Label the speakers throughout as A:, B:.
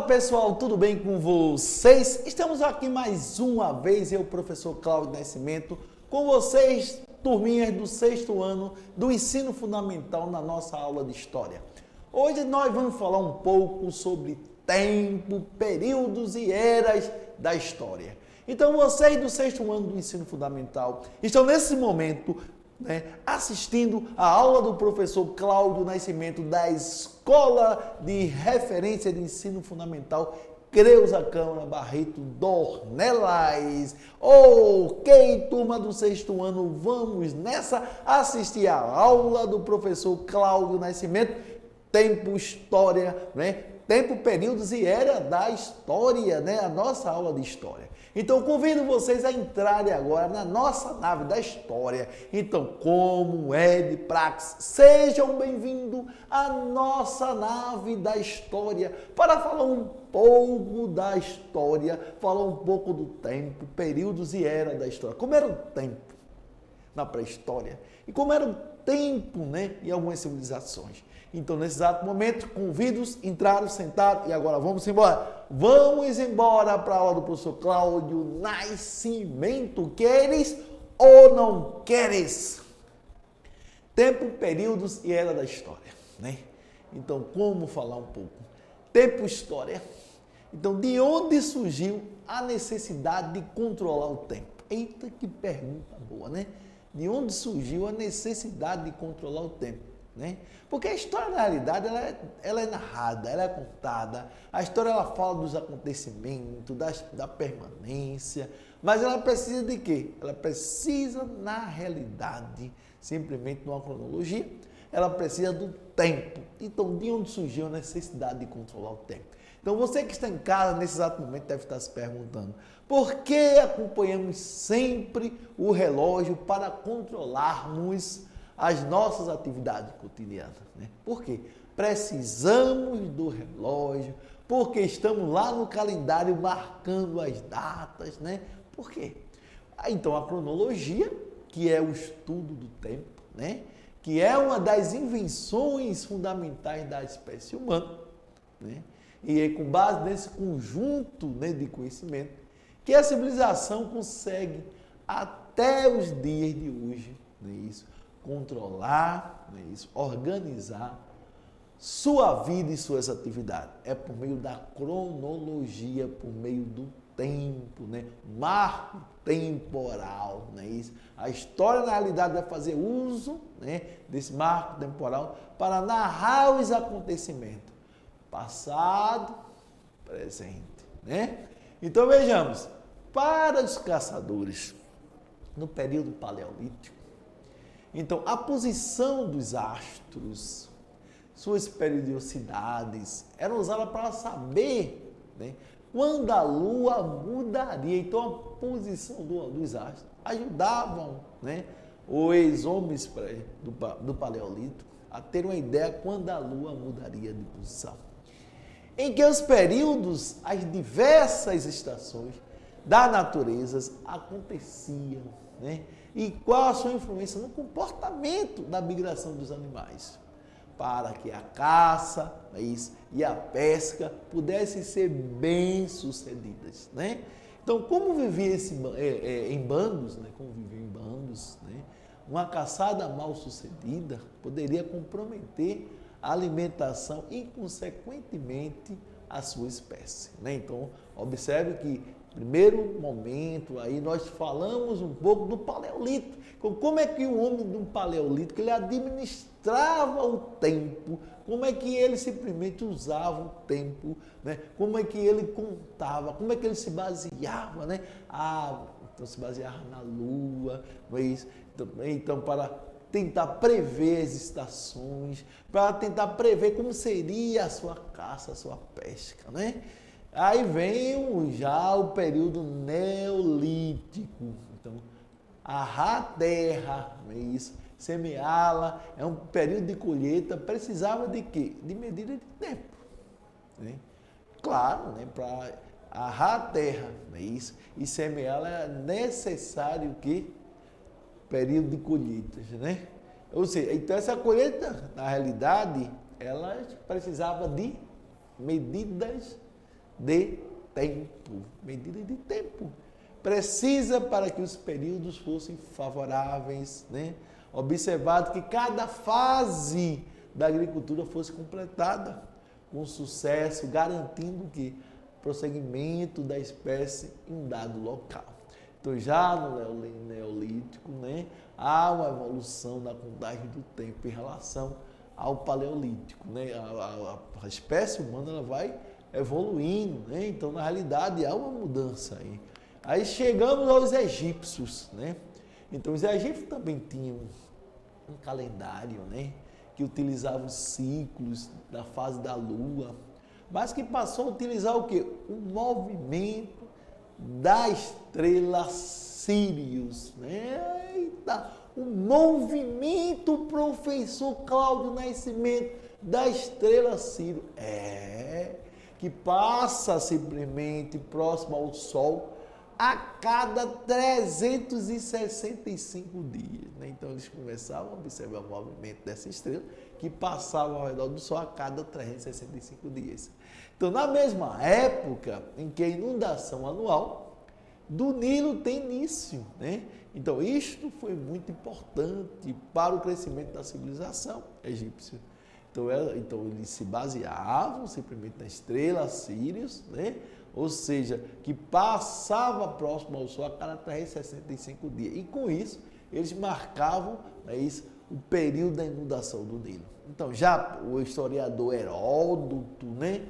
A: pessoal, tudo bem com vocês? Estamos aqui mais uma vez, eu, professor Cláudio Nascimento, com vocês, turminhas do 6º ano do ensino fundamental na nossa aula de História. Hoje nós vamos falar um pouco sobre tempo, períodos e eras da história. Então vocês do 6º ano do ensino fundamental estão nesse momento assistindo a aula do professor Cláudio Nascimento da Escola de Referência de Ensino Fundamental Creuza Câmara Barreto Dornelas. Ok, turma do 6º ano, vamos nessa assistir a aula do professor Cláudio Nascimento, tempo, história, tempo, períodos e era da história, a nossa aula de história. Então, convido vocês a entrarem agora na nossa nave da história. Então, como é de praxe, sejam bem-vindos à nossa nave da história para falar um pouco da história, falar um pouco do tempo, períodos e era da história. Como era o tempo na pré-história e como era o tempo, em algumas civilizações. Então, nesse exato momento, convido-os, entraram, sentaram e agora vamos embora. Vamos embora para a aula do professor Cláudio Nascimento. Queres ou não queres? Tempo, períodos e era da história, Então, como falar um pouco? Tempo, história. Então, de onde surgiu a necessidade de controlar o tempo? Eita, que pergunta boa, De onde surgiu a necessidade de controlar o tempo? Porque a história, na realidade, ela é narrada, ela é contada. A história, ela fala dos acontecimentos, da permanência, mas ela precisa de quê? Ela precisa, na realidade, simplesmente de uma cronologia, ela precisa do tempo. Então, de onde surgiu a necessidade de controlar o tempo? Então, você que está em casa, nesse exato momento, deve estar se perguntando, por que acompanhamos sempre o relógio para controlarmos as nossas atividades cotidianas? Por quê? Precisamos do relógio, porque estamos lá no calendário marcando as datas, Por quê? Então, a cronologia, que é o estudo do tempo, que é uma das invenções fundamentais da espécie humana, E é com base nesse conjunto de conhecimento que a civilização consegue, até os dias de hoje, controlar, organizar sua vida e suas atividades. É por meio da cronologia, por meio do tempo, marco temporal, A história, na realidade, vai fazer uso, desse marco temporal para narrar os acontecimentos passado, presente, Então, vejamos, para os caçadores, no período paleolítico, então, a posição dos astros, suas periodicidades, eram usadas para saber quando a Lua mudaria. Então, a posição dos astros ajudavam os homens do Paleolítico a ter uma ideia quando a Lua mudaria de posição. Em que os períodos, as diversas estações da natureza aconteciam, E qual a sua influência no comportamento da migração dos animais, para que a caça e a pesca pudessem ser bem-sucedidas, Então, como vivia em bandos, uma caçada mal-sucedida poderia comprometer a alimentação e, consequentemente, a sua espécie, Então, observe que primeiro momento, aí nós falamos um pouco do Paleolítico. Como é que o homem do Paleolítico ele administrava o tempo? Como é que ele simplesmente usava o tempo? Como é que ele contava? Como é que ele se baseava? Então se baseava na Lua, Então, para tentar prever as estações, para tentar prever como seria a sua caça, a sua pesca, Aí vem já o período neolítico. Então, arrar a terra, semeá-la, é um período de colheita, precisava de quê? De medida de tempo. Claro, para arrar a terra, e semeá-la é necessário o quê? Período de colheitas, Ou seja, então essa colheita, na realidade, ela precisava de medidas de tempo. Medida de tempo. Precisa para que os períodos fossem favoráveis, né? Observado que cada fase da agricultura fosse completada com sucesso, garantindo que prosseguimento da espécie em um dado local. Então, já no Neolítico, né, há uma evolução na contagem do tempo em relação ao Paleolítico. Né? A espécie humana ela vai evoluindo, né? Então, na realidade, há uma mudança aí. Aí chegamos aos egípcios, né? Então, os egípcios também tinham um calendário, né? Que utilizava os ciclos da fase da Lua, mas que passou a utilizar o quê? O movimento da estrela Sírius, né? Eita, o movimento, professor Cláudio Nascimento, da estrela Sírius, que passa simplesmente próximo ao Sol a cada 365 dias. Né? Então, eles começavam a observar o movimento dessa estrela, que passava ao redor do Sol a cada 365 dias. Então, na mesma época em que a inundação anual do Nilo tem início. Né? Então, isto foi muito importante para o crescimento da civilização egípcia. Então, eles se baseavam simplesmente na estrela Sírius, né? Ou seja, que passava próximo ao Sol a cada 365 dias. E com isso, eles marcavam o período da inundação do Nilo. Então, já o historiador Heródoto, né?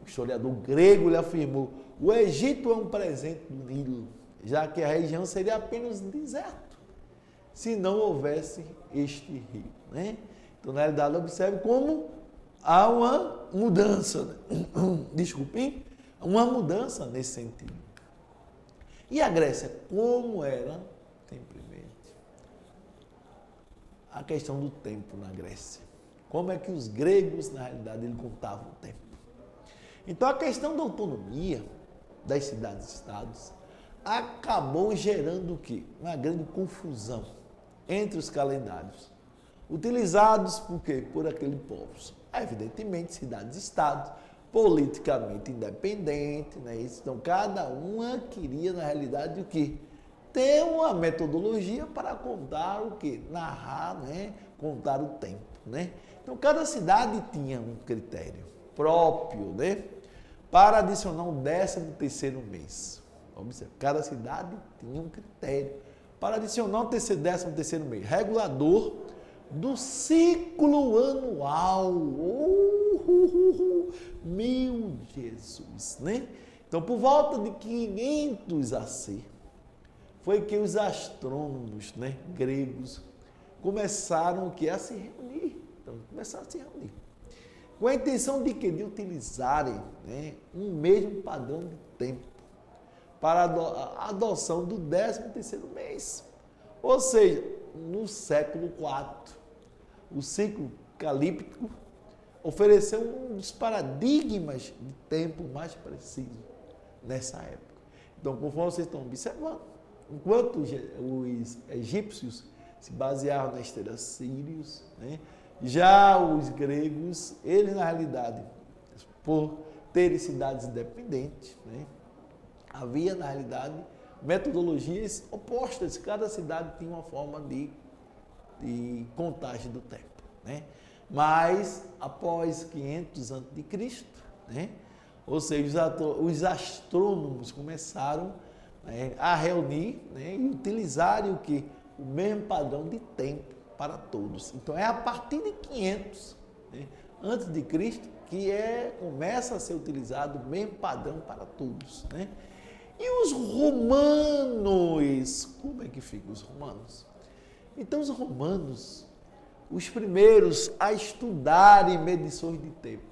A: O historiador grego, ele afirmou: o Egito é um presente do Nilo, já que a região seria apenas um deserto, se não houvesse este rio. Né? Então, na realidade, observe como há uma mudança, né? Desculpem, uma mudança nesse sentido. E a Grécia, como era, simplesmente, a questão do tempo na Grécia. Como é que os gregos, na realidade, eles contavam o tempo. Então, a questão da autonomia das cidades-estados acabou gerando o quê? Uma grande confusão entre os calendários utilizados por quê? Por aqueles povos. Evidentemente, cidades-estados, politicamente independentes, né? Então, cada uma queria, na realidade, o quê? Ter uma metodologia para contar o quê? Narrar, né? Contar o tempo, né? Então, cada cidade tinha um critério próprio, né? Para adicionar um 13º mês. Observe, cada cidade tinha um critério para adicionar um 13º mês. Regulador do ciclo anual. Meu Jesus, né? Então, por volta de 500 AC, foi que os astrônomos, né, gregos começaram a se reunir. Então, começaram a se reunir. Com a intenção de quê? De utilizarem, né, um mesmo padrão de tempo para a adoção do 13º mês. Ou seja, no século IV, o ciclo calíptico ofereceu um dos paradigmas de tempo mais preciso nessa época. Então, conforme vocês estão observando, enquanto os egípcios se baseavam na estrela Sírius, né, já os gregos, eles na realidade, por terem cidades independentes, né, havia na realidade metodologias opostas. Cada cidade tinha uma forma de contagem do tempo, né? Mas após 500 a.C., né, ou seja, os astrônomos começaram, né, a reunir, né, e utilizarem o que? O mesmo padrão de tempo para todos. Então é a partir de 500, né, antes de Cristo que começa a ser utilizado o mesmo padrão para todos, né? E os romanos, como é que ficam os romanos? Então os romanos, os primeiros a estudarem medições de tempo,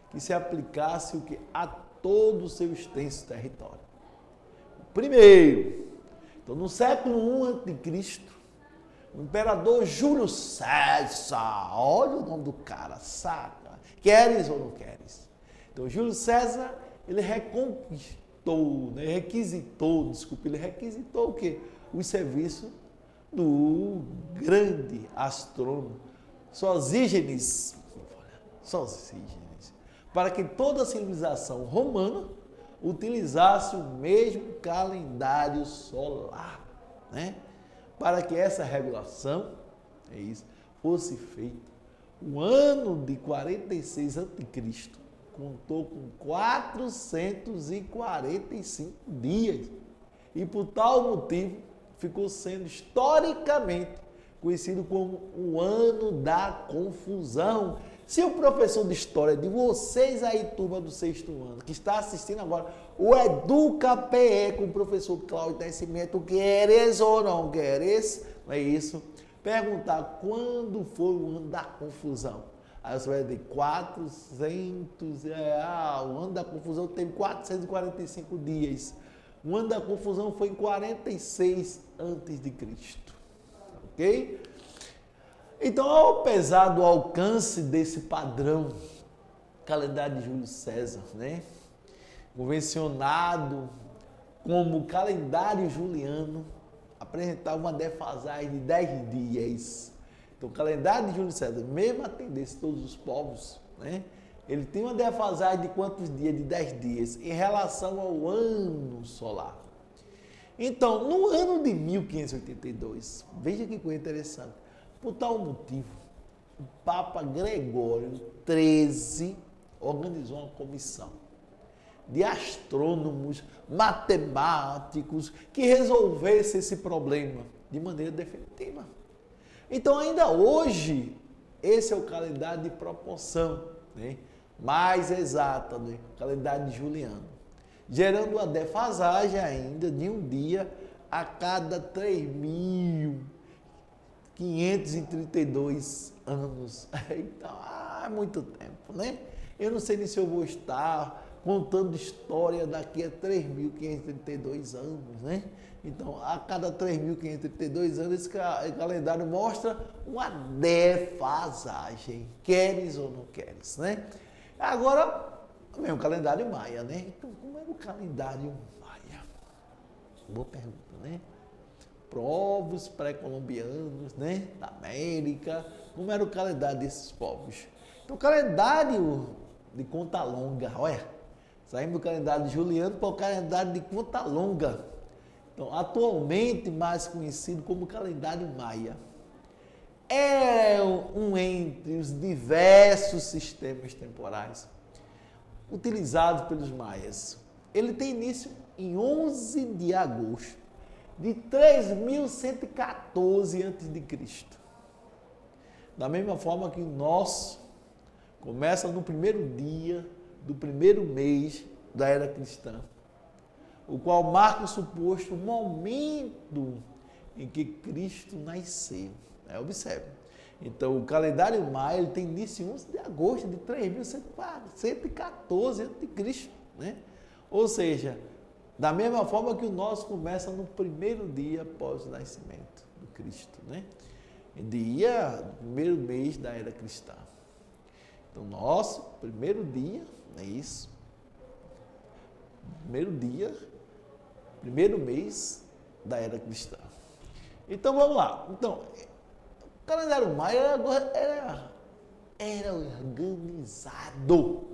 A: que se aplicasse o que? A todo o seu extenso território. Primeiro, então no século I a.C., o imperador Júlio César, olha o nome do cara, saca? Queres ou não queres? Então Júlio César, ele requisitou o quê? Os serviços do grande astrônomo Sosígenes, para que toda a civilização romana utilizasse o mesmo calendário solar, né? Para que essa regulação, fosse feita. O ano de 46 a.C. contou com 445 dias e por tal motivo ficou sendo historicamente conhecido como o ano da confusão. Se o professor de história de vocês aí, turma do 6º ano, que está assistindo agora, o Educa PE com o professor Cláudio Nascimento, queres ou não queres, não é isso? Perguntar quando foi o ano da confusão. Aí você vai dizer 400, o ano da confusão teve 445 dias. O ano da confusão foi em 46 a.C., ok? Então, apesar do alcance desse padrão, calendário de Júlio César, né? Convencionado como calendário juliano, apresentava uma defasagem de 10 dias. Então, o calendário de Júlio César, mesmo a tendência de todos os povos, né? Ele tem uma defasagem de quantos dias? De 10 dias, em relação ao ano solar. Então, no ano de 1582, veja que coisa interessante, por tal motivo, o Papa Gregório XIII organizou uma comissão de astrônomos, matemáticos, que resolvesse esse problema de maneira definitiva. Então, ainda hoje, esse é o calendário de proporção, né? Mais exata, né? O calendário juliano, gerando uma defasagem ainda de um dia a cada 3.532 anos. Então, é muito tempo, né? Eu não sei nem se eu vou estar contando história daqui a 3.532 anos, né? Então, a cada 3.532 anos, esse calendário mostra uma defasagem, queres ou não queres, né? Agora, o calendário maia, né? Então, como era o calendário maia? Boa pergunta, né? Povos pré-colombianos, né? Da América, como era o calendário desses povos? Então, o calendário de conta longa, olha, saímos do calendário de Juliano para o calendário de conta longa. Então, atualmente mais conhecido como calendário maia. É um entre os diversos sistemas temporais utilizados pelos maias. Ele tem início em 11 de agosto de 3114 a.C. Da mesma forma que o nosso começa no primeiro dia do primeiro mês da era cristã, o qual marca o suposto momento em que Cristo nasceu. Observe. Então, o calendário maia ele tem início em 11 de agosto de 3114 a.C., né? Ou seja, da mesma forma que o nosso começa no primeiro dia após o nascimento do Cristo, né? Dia do primeiro mês da era cristã. Então, nosso primeiro dia, é isso? Primeiro dia, primeiro mês da era cristã. Então, vamos lá. Então, o calendário maia era organizado,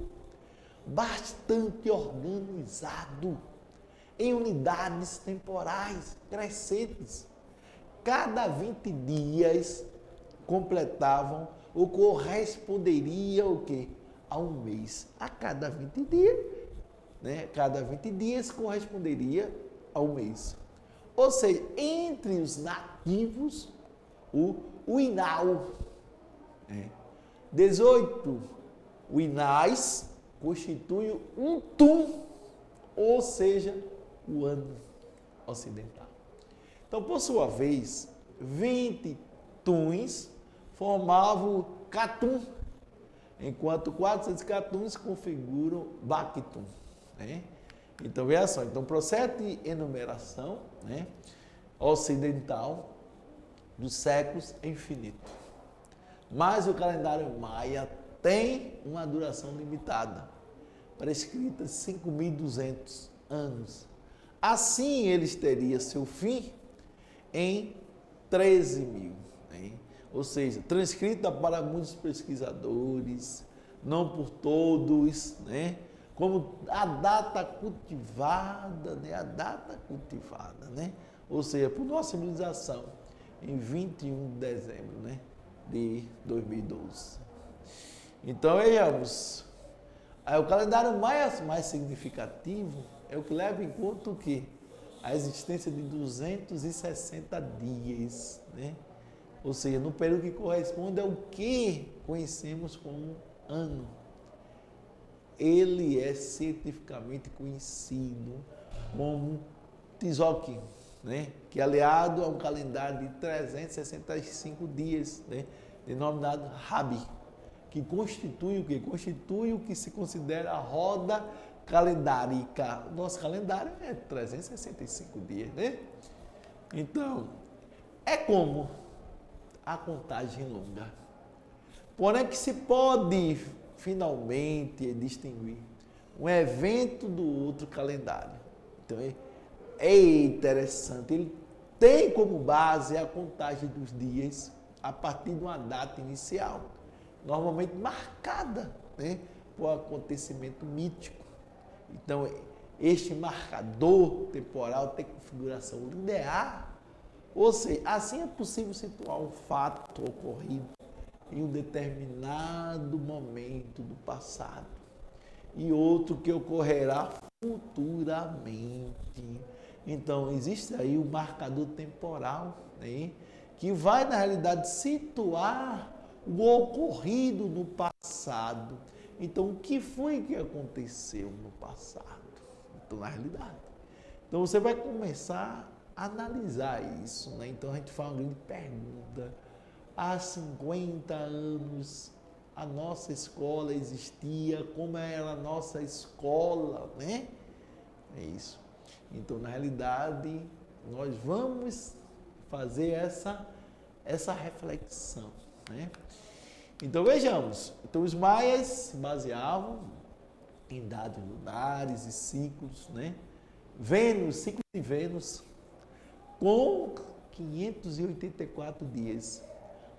A: bastante organizado, em unidades temporais crescentes. Cada 20 dias completavam ou corresponderia o quê? A um mês. A cada 20 dias, né? Cada 20 dias corresponderia a um mês. Ou seja, entre os nativos, o Inal, 18 Inais constituem um tum, ou seja, o ano ocidental. Então, por sua vez, 20 tuns formavam o Catum, enquanto 400 Catuns configuram Bactum, né? Então, veja só, então, processo de enumeração, né, ocidental dos séculos é infinito. Mas o calendário maia tem uma duração limitada, prescrita 5.200 anos. Assim, eles teriam seu fim em 13.000, né? Ou seja, transcrita para muitos pesquisadores, não por todos, né? Como a data cultivada, né? A data cultivada, né? Ou seja, por nossa civilização, em 21 de dezembro, né? De 2012. Então, vejamos, aí, o calendário mais significativo é o que leva em conta o quê? A existência de 260 dias, né? Ou seja, no período que corresponde ao que conhecemos como ano. Ele é cientificamente conhecido como Tzolk'in, né? Que é aliado a um calendário de 365 dias, né? Denominado Rabi, que constitui o quê? Constitui o que se considera a roda calendárica. O nosso calendário é 365 dias, né? Então, é como a contagem longa. Porém, que se pode finalmente distinguir um evento do outro calendário. Então, é interessante. Ele tem como base a contagem dos dias a partir de uma data inicial, normalmente marcada, né, por acontecimento mítico. Então, este marcador temporal tem configuração linear, ou seja, assim é possível situar um fato ocorrido em um determinado momento do passado e outro que ocorrerá futuramente. Então, existe aí o marcador temporal, né, que vai, na realidade, situar o ocorrido no passado. Então, o que foi que aconteceu no passado? Então, na realidade. Então, você vai começar a analisar isso, né? Então, a gente faz uma grande pergunta. Há 50 anos, a nossa escola existia, como era a nossa escola, né? É isso. Então, na realidade, nós vamos fazer essa reflexão, né? Então, vejamos. Então, os maias se baseavam em dados lunares e ciclos, né? Vênus, ciclo de Vênus, com 584 dias.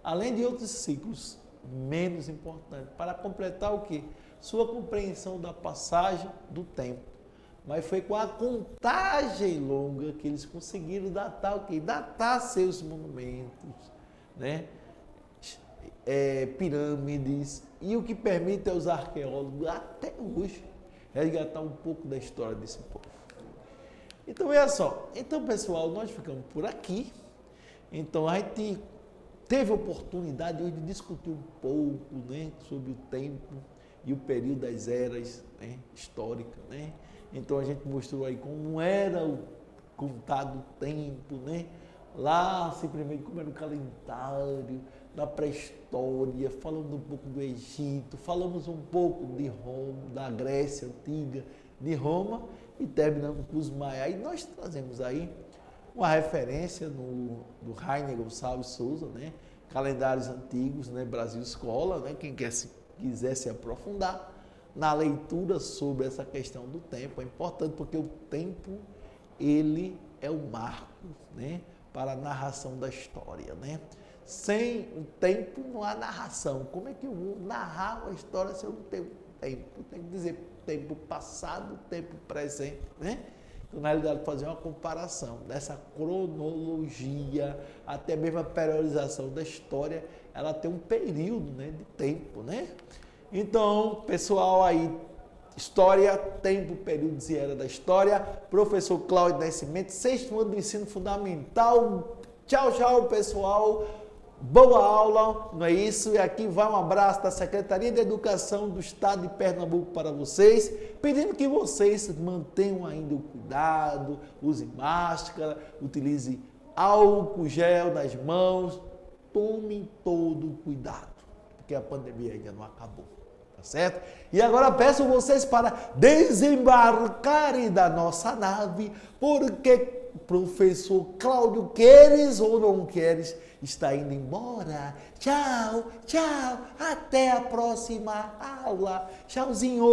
A: Além de outros ciclos menos importantes, para completar o quê? Sua compreensão da passagem do tempo. Mas foi com a contagem longa que eles conseguiram datar o quê? Datar seus monumentos, né? Pirâmides, e o que permite aos arqueólogos, até hoje, resgatar um pouco da história desse povo. Então, olha só. Então, pessoal, nós ficamos por aqui. Então, a gente teve a oportunidade hoje de discutir um pouco, né, sobre o tempo e o período das eras, né, históricas, né? Então, a gente mostrou aí como era o contado tempo, né? Lá, simplesmente, como era o calendário, da pré-história, falando um pouco do Egito, falamos um pouco de Roma, da Grécia Antiga, de Roma, e terminamos com os maias. E nós trazemos aí uma referência do Rainer Gonçalves Souza, né? Calendários antigos, né? Brasil Escola, né? Quem quiser se aprofundar na leitura sobre essa questão do tempo, é importante porque o tempo, ele é o marco, né, para a narração da história, né? Sem o tempo não há narração. Como é que eu vou narrar uma história se eu não tenho tempo? Tem que dizer tempo passado, tempo presente, né? Então, na realidade, fazer uma comparação dessa cronologia, até mesmo a periodização da história, ela tem um período, né, de tempo, né? Então, pessoal aí, história, tempo, períodos e era da história, professor Cláudio Nascimento, 6º ano do ensino fundamental. Tchau, tchau, pessoal. Boa aula, não é isso? E aqui vai um abraço da Secretaria de Educação do Estado de Pernambuco para vocês, pedindo que vocês mantenham ainda o cuidado, use máscara, utilize álcool gel nas mãos, tomem todo o cuidado, porque a pandemia ainda não acabou, tá certo? E agora peço vocês para desembarcarem da nossa nave, porque professor Cláudio, queres ou não queres, está indo embora. Tchau, tchau, até a próxima aula. Tchauzinho!